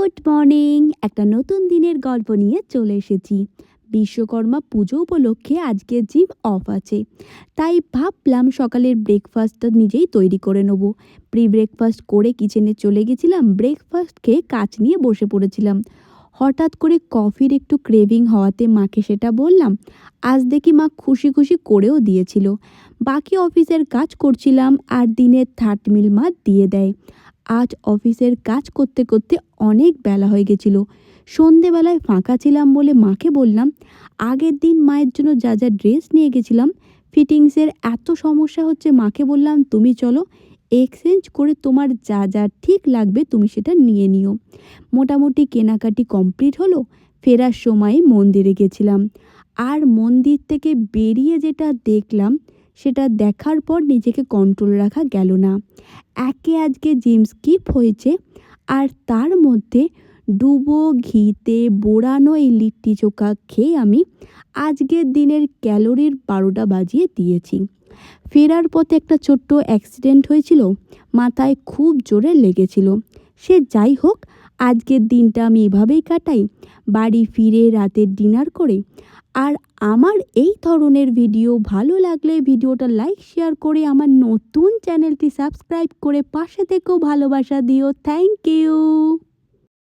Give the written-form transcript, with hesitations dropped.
Good morning. একটা নতুন দিনের গল্প নিয়ে চলে এসেছি। বিশ্বকর্মা পুজো উপলক্ষে আজকে জিম অফ আছে, তাই ভাবলাম সকালের ব্রেকফাস্টটা নিজেই তৈরি করে নেব। ব্রেকফাস্ট করে কিচেনে চলে গেছিলাম। ব্রেকফাস্ট খেয়ে কাজ নিয়ে বসে পড়েছিলাম। হঠাৎ করে কফির একটু ক্রেভিং হওয়াতে মাকে সেটা বললাম। আজ দেখি মা খুশি খুশি করেও দিয়েছিল। বাকি অফিসের কাজ করছিলাম আর দিনের থার্ড মিল মা দিয়ে দেয়। আজ অফিসের কাজ করতে করতে অনেক বেলা হয়ে গেছিল। সন্ধেবেলায় ফাঁকা ছিলাম বলে মাকে বললাম, আগের দিন মায়ের জন্য যা যা ড্রেস নিয়ে গেছিলাম ফিটিংসের এত সমস্যা হচ্ছে, মাকে বললাম তুমি চলো এক্সচেঞ্জ করে তোমার যা যা ঠিক লাগবে তুমি সেটা নিয়ে নিও। মোটামুটি কেনাকাটি কমপ্লিট হলো। ফেরার সময় মন্দিরে গেছিলাম, আর মন্দির থেকে বেরিয়ে যেটা দেখলাম সেটা দেখার পর নিজেকে কন্ট্রোল রাখা গেল না। আজকে জিম স্কিপ হয়েছে, আর তার মধ্যে ডুবো ঘিতে বোড়ানো এই লিট্টি চোখা খেয়ে আমি আজকের দিনের ক্যালোরির 12টা বাজিয়ে দিয়েছি। ফেরার পথে একটা ছোট্ট অ্যাক্সিডেন্ট হয়েছিল, মাথায় খুব জোরে লেগেছিল। সে যাই হোক, আজকের দিনটা আমি এভাবেই কাটাই, বাড়ি ফিরে রাতের ডিনার করে। আর আমার এই ধরনের ভিডিও ভালো লাগলে ভিডিওটা লাইক শেয়ার করে আমার নতুন চ্যানেলটি সাবস্ক্রাইব করে পাশে থেকেও ভালোবাসা দিও। Thank you.